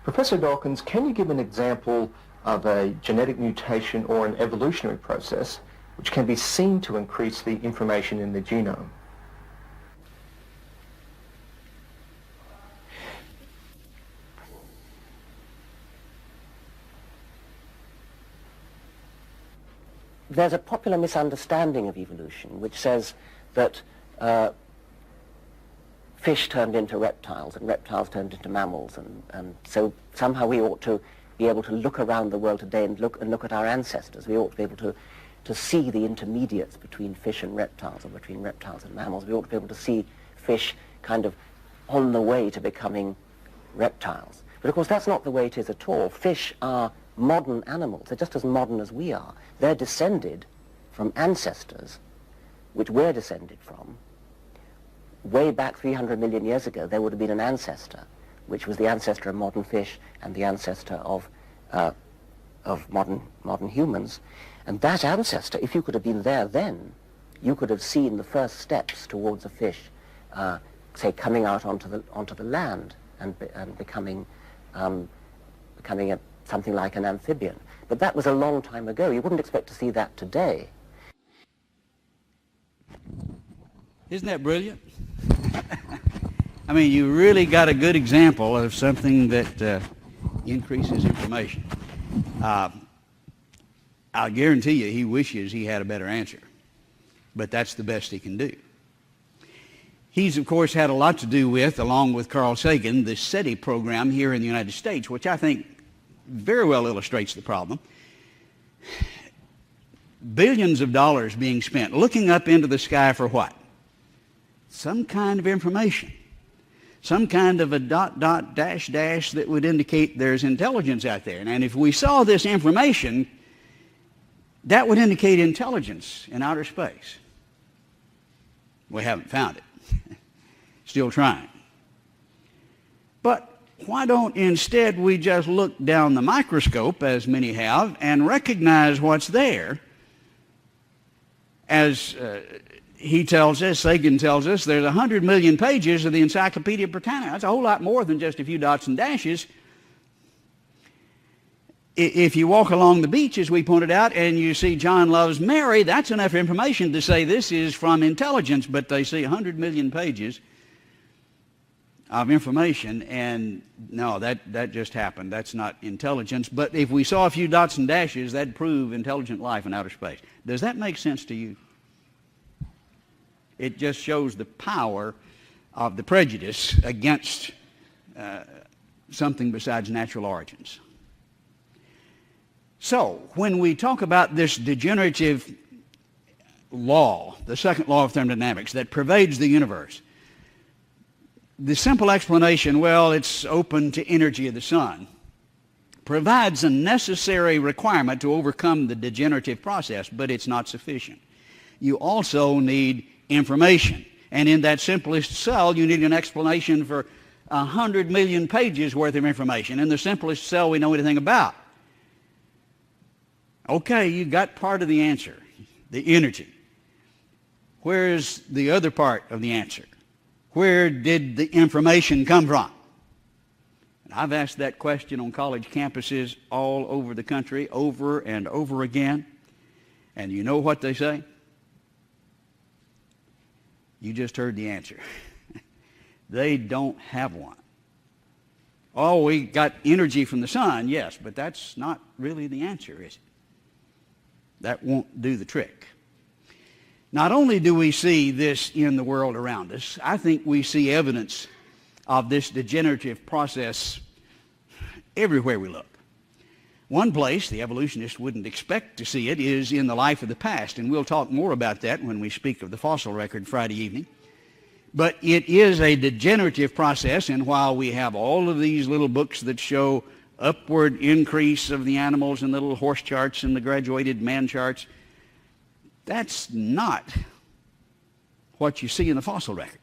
Professor Dawkins, can you give an example of a genetic mutation or an evolutionary process which can be seen to increase the information in the genome? There's a popular misunderstanding of evolution which says that fish turned into reptiles and reptiles turned into mammals, and so somehow we ought to be able to look around the world today and look at our ancestors. We ought to be able to see the intermediates between fish and reptiles, or between reptiles and mammals. We ought to be able to see fish kind of on the way to becoming reptiles. But of course that's not the way it is at all. Fish are modern animals. They're just as modern as we are. They're descended from ancestors which we're descended from. Way back 300 million years ago, there would have been an ancestor, which was the ancestor of modern fish and the ancestor of modern humans. And that ancestor, if you could have been there then, you could have seen the first steps towards a fish, say, coming out onto the land and becoming something like an amphibian. But that was a long time ago. You wouldn't expect to see that today. Isn't that brilliant? I mean, you really got a good example of something that increases information. I'll guarantee you he wishes he had a better answer, but that's the best he can do. He's, of course, had a lot to do with, along with Carl Sagan, the SETI program here in the United States, which I think very well illustrates the problem. Billions of dollars being spent looking up into the sky for what? Some kind of information. Some kind of a dot, dot, dash, dash that would indicate there's intelligence out there. And if we saw this information, that would indicate intelligence in outer space. We haven't found it. Still trying. But why don't instead we just look down the microscope, as many have, and recognize what's there? As he tells us, Sagan tells us, there's 100 million pages of the Encyclopedia Britannica. That's a whole lot more than just a few dots and dashes. If you walk along the beach, as we pointed out, and you see John loves Mary, that's enough information to say this is from intelligence, but they see 100 million pages of information, and no, that just happened. That's not intelligence. But if we saw a few dots and dashes, that'd prove intelligent life in outer space. Does that make sense to you? It just shows the power of the prejudice against something besides natural origins. So, when we talk about this degenerative law, the second law of thermodynamics that pervades the universe, the simple explanation, well, it's open to energy of the sun, provides a necessary requirement to overcome the degenerative process, but it's not sufficient. You also need information. And in that simplest cell, you need an explanation for 100 million pages worth of information in the simplest cell we know anything about. Okay, you got part of the answer, the energy. Where's the other part of the answer? Where did the information come from? And I've asked that question on college campuses all over the country over and over again. And you know what they say? You just heard the answer. They don't have one. Oh, we got energy from the sun, yes, but that's not really the answer, is it? That won't do the trick. Not only do we see this in the world around us, I think we see evidence of this degenerative process everywhere we look. One place the evolutionists wouldn't expect to see it is in the life of the past, and we'll talk more about that when we speak of the fossil record Friday evening. But it is a degenerative process, and while we have all of these little books that show upward increase of the animals and the little horse charts and the graduated man charts, that's not what you see in the fossil record.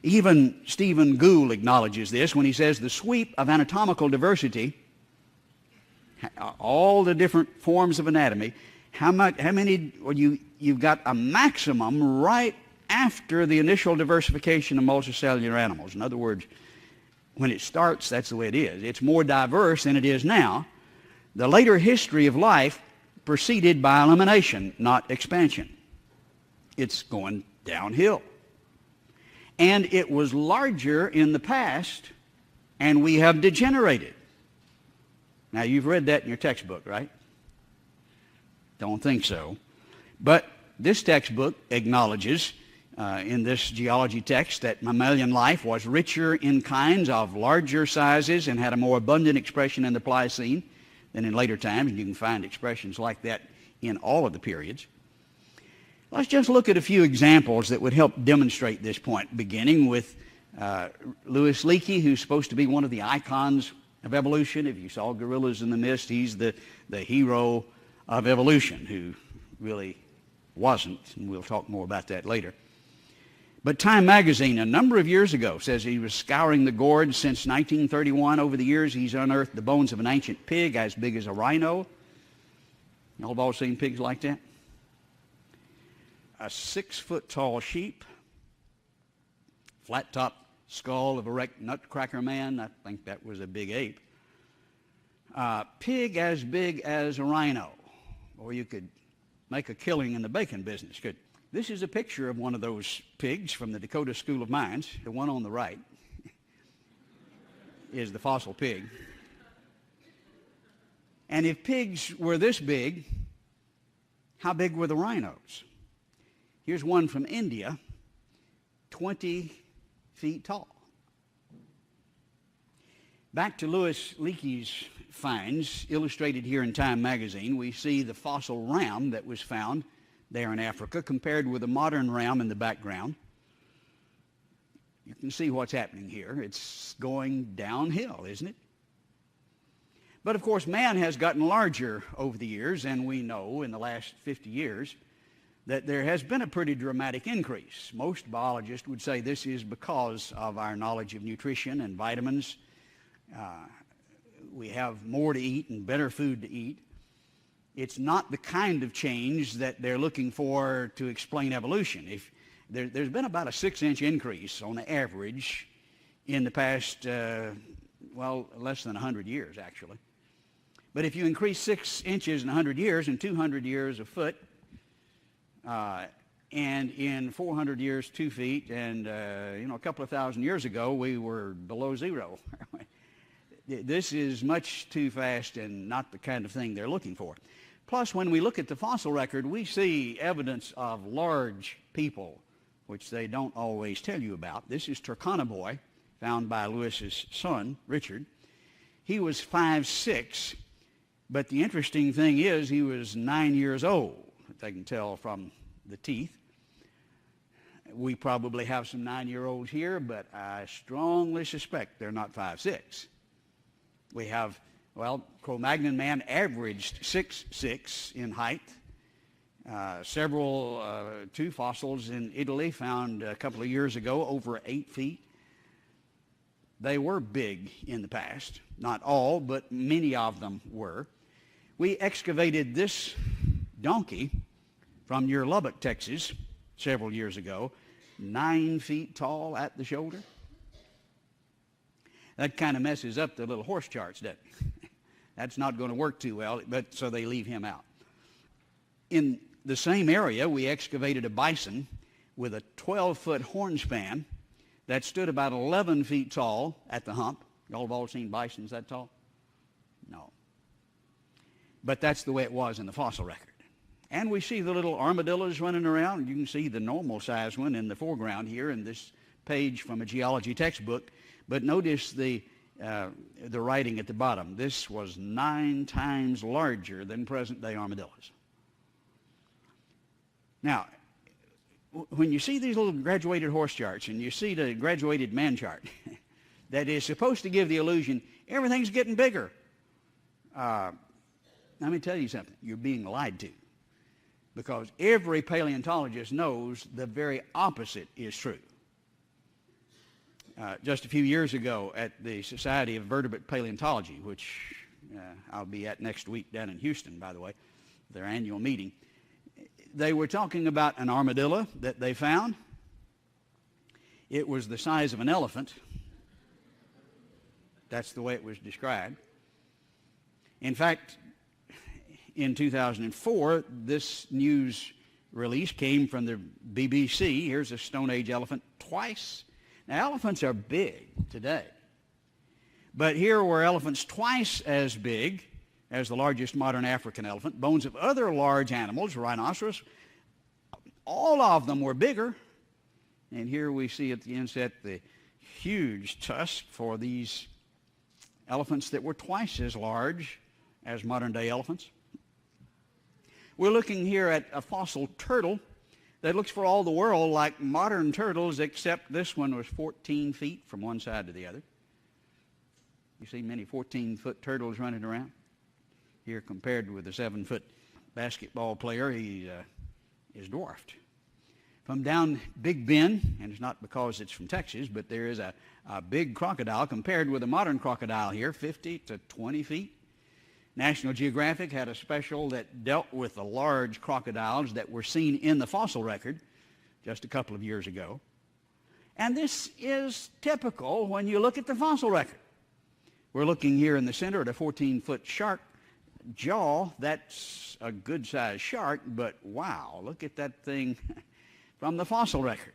Even Stephen Gould acknowledges this when he says the sweep of anatomical diversity, all the different forms of anatomy, how many, well, you've got a maximum right after the initial diversification of multicellular animals. In other words, When it starts, that's the way it is. It's more diverse than it is now. The later history of life proceeded by elimination, not expansion. It's going downhill. And it was larger in the past, and we have degenerated. Now, you've read that in your textbook, right? Don't think so. But this textbook acknowledges in this geology text that mammalian life was richer in kinds of larger sizes and had a more abundant expression in the Pliocene than in later times. And you can find expressions like that in all of the periods. Let's just look at a few examples that would help demonstrate this point, beginning with Louis Leakey, who's supposed to be one of the icons of evolution. If you saw Gorillas in the Mist, he's the hero of evolution, who really wasn't, and we'll talk more about that later. But Time magazine, a number of years ago, says he was scouring the gorge since 1931. Over the years, he's unearthed the bones of an ancient pig as big as a rhino. Y'all have all seen pigs like that? A 6-foot-tall sheep, flat-top skull of a wrecked nutcracker man. I think that was a big ape. Pig as big as a rhino. Or you could make a killing in the bacon business, couldn't you? This is a picture of one of those pigs from the Dakota School of Mines. The one on the right is the fossil pig. And if pigs were this big, how big were the rhinos? Here's one from India, 20 feet tall. Back to Louis Leakey's finds, illustrated here in Time magazine, we see the fossil ram that was found there in Africa compared with a modern ram in the background. You can see what's happening here. It's going downhill, isn't it? But of course, man has gotten larger over the years, and we know in the last 50 years that there has been a pretty dramatic increase. Most biologists would say this is because of our knowledge of nutrition and vitamins. We have more to eat and better food to eat. It's not the kind of change that they're looking for to explain evolution. If there's been about a 6-inch increase on the average in the past, less than 100 years, actually. But if you increase 6 inches in 100 years, in 200 years, a foot, and in 400 years, 2 feet, and a couple of thousand years ago, we were below zero. This is much too fast and not the kind of thing they're looking for. Plus, when we look at the fossil record, we see evidence of large people, which they don't always tell you about. This is Turkana Boy, found by Lewis's son, Richard. He was 5'6", but the interesting thing is he was 9 years old. They can tell from the teeth. We probably have some 9-year-olds here, but I strongly suspect they're not 5'6". We have, Cro-Magnon man averaged 6'6" in height. Two fossils in Italy found a couple of years ago over 8 feet. They were big in the past. Not all, but many of them were. We excavated this donkey from near Lubbock, Texas, several years ago, 9 feet tall at the shoulder. That kind of messes up the little horse charts, doesn't it? That's not going to work too well, but so they leave him out. In the same area, we excavated a bison with a 12-foot horn span that stood about 11 feet tall at the hump. Y'all have all seen bisons that tall? No. But that's the way it was in the fossil record. And we see the little armadillos running around. You can see the normal size one in the foreground here in this page from a geology textbook. But notice the writing at the bottom. This was 9 times larger than present-day armadillos. Now, when you see these little graduated horse charts and you see the graduated man chart, that is supposed to give the illusion everything's getting bigger. Let me tell you something. You're being lied to. Because every paleontologist knows the very opposite is true. Just a few years ago at the Society of Vertebrate Paleontology, which I'll be at next week down in Houston, by the way, their annual meeting, they were talking about an armadillo that they found. It was the size of an elephant. That's the way it was described. In fact, in 2004, this news release came from the BBC. Here's a Stone Age elephant twice. Now, elephants are big today. But here were elephants twice as big as the largest modern African elephant. Bones of other large animals, rhinoceros, all of them were bigger. And here we see at the inset the huge tusk for these elephants that were twice as large as modern-day elephants. We're looking here at a fossil turtle that looks for all the world like modern turtles, except this one was 14 feet from one side to the other. You see many 14-foot turtles running around. Here, compared with a 7-foot basketball player, he is dwarfed. From down Big Bend, and it's not because it's from Texas, but there is a big crocodile compared with a modern crocodile here, 50 to 20 feet. National Geographic had a special that dealt with the large crocodiles that were seen in the fossil record just a couple of years ago. And this is typical when you look at the fossil record. We're looking here in the center at a 14-foot shark jaw. That's a good-sized shark, but wow, look at that thing from the fossil record.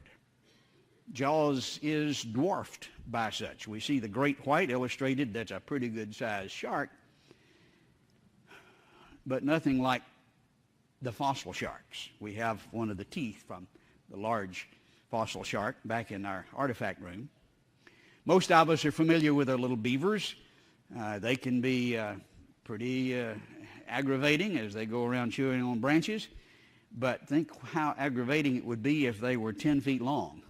Jaws is dwarfed by such. We see the great white illustrated. That's a pretty good-sized shark, but nothing like the fossil sharks. We have one of the teeth from the large fossil shark back in our artifact room. Most of us are familiar with our little beavers. They can be pretty aggravating as they go around chewing on branches, but think how aggravating it would be if they were 10 feet long,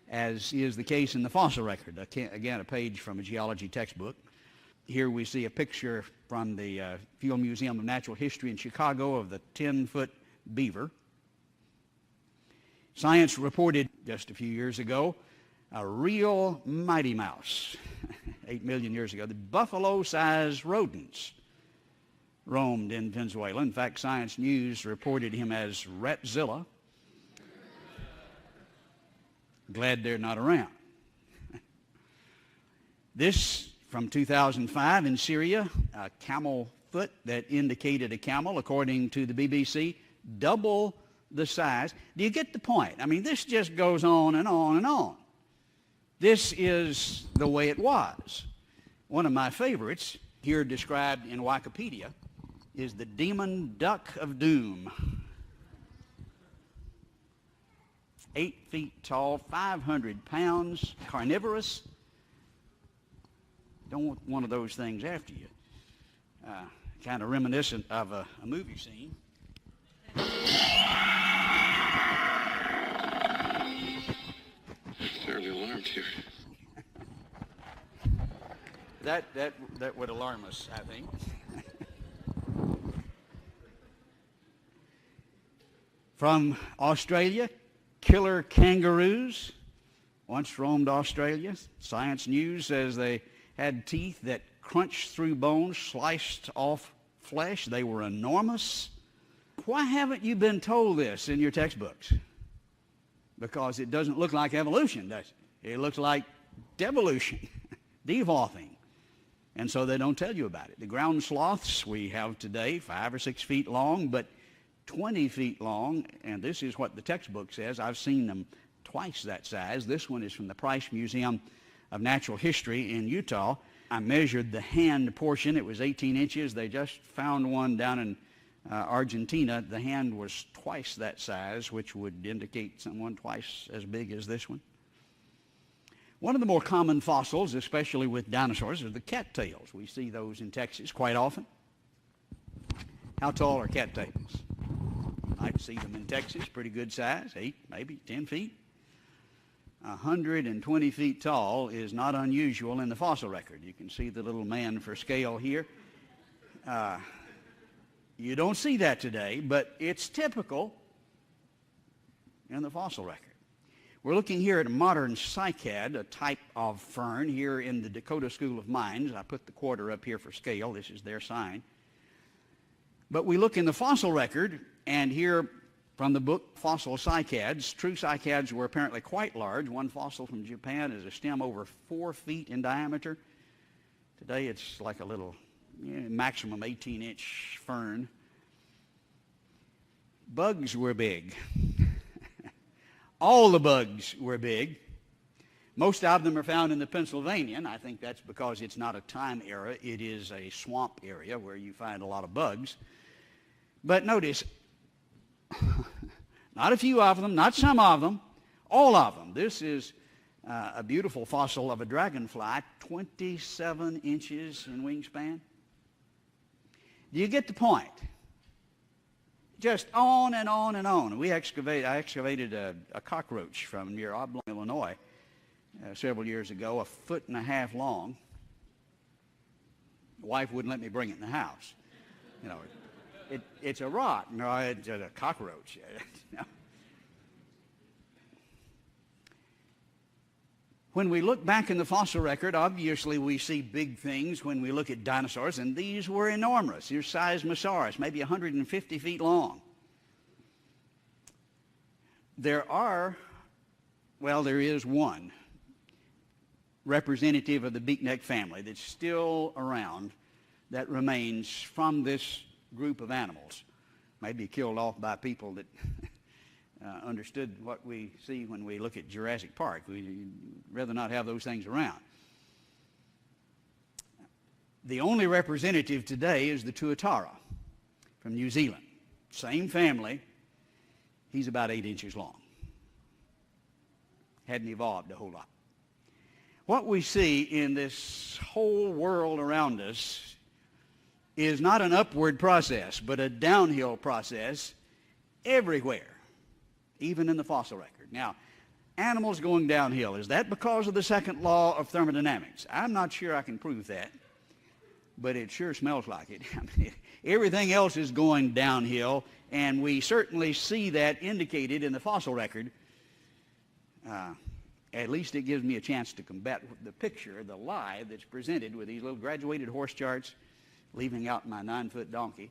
as is the case in the fossil record. Again, a page from a geology textbook. Here we see a picture from the Field Museum of Natural History in Chicago of the 10-foot beaver. Science reported just a few years ago a real mighty mouse, 8 million years ago. The buffalo-sized rodents roamed in Venezuela. In fact, Science News reported him as Ratzilla. Glad they're not around. This from 2005 in Syria, a camel foot that indicated a camel, according to the BBC, double the size. Do you get the point? I mean, this just goes on and on and on. This is the way it was. One of my favorites, here described in Wikipedia, is the demon duck of doom. 8 feet tall, 500 pounds, carnivorous. Don't want one of those things after you. Kind of reminiscent of a movie scene. Fairly alarmed here. That would alarm us, I think. From Australia, killer kangaroos once roamed Australia. Science News says they had teeth that crunched through bones, sliced off flesh. They were enormous. Why haven't you been told this in your textbooks? Because it doesn't look like evolution, does it? It looks like devolution, devolving. And so they don't tell you about it. The ground sloths we have today, 5 or 6 feet long, but 20 feet long, and this is what the textbook says. I've seen them twice that size. This one is from the Price Museum of Natural History in Utah. I measured the hand portion. It was 18 inches. They just found one down in Argentina. The hand was twice that size, which would indicate someone twice as big as this one. One of the more common fossils, especially with dinosaurs, are the cattails. We see those in Texas quite often. How tall are cattails? I'd see them in Texas, pretty good size, 8, maybe 10 feet. 120 feet tall is not unusual in the fossil record. You can see the little man for scale here. You don't see that today, but it's typical in the fossil record. We're looking here at a modern cycad, a type of fern here in the Dakota School of Mines. I put the quarter up here for scale. This is their sign. But we look in the fossil record, and here from the book Fossil Cycads, true cycads were apparently quite large. One fossil from Japan is a stem over 4 feet in diameter. Today it's like a little maximum 18-inch fern. Bugs were big. All the bugs were big. Most of them are found in the Pennsylvanian. I think that's because it's not a time era. It is a swamp area where you find a lot of bugs. But notice, not a few of them, not some of them, all of them. This is a beautiful fossil of a dragonfly, 27 inches in wingspan. Do you get the point? Just on and on and on. I excavated a cockroach from near Oblong, Illinois, several years ago, 1.5 feet long. The wife wouldn't let me bring it in the house. You know, it's a rot. No, it's a cockroach. When we look back in the fossil record, obviously we see big things when we look at dinosaurs, and these were enormous. Here's Seismosaurus, maybe 150 feet long. There is one representative of the beakneck family that's still around that remains from this group of animals. Maybe killed off by people that understood what we see when we look at Jurassic Park. We'd rather not have those things around. The only representative today is the tuatara from New Zealand. Same family. He's about 8 inches long. Hadn't evolved a whole lot. What we see in this whole world around us is not an upward process, but a downhill process everywhere, even in the fossil record. Now, animals going downhill, is that because of the second law of thermodynamics? I'm not sure I can prove that, but it sure smells like it. I mean, everything else is going downhill, and we certainly see that indicated in the fossil record. At least it gives me a chance to combat the picture, the lie that's presented with these little graduated horse charts, leaving out my 9-foot donkey,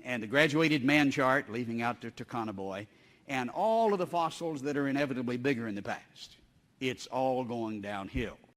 and the graduated man chart, leaving out the Turkana boy, and all of the fossils that are inevitably bigger in the past. It's all going downhill.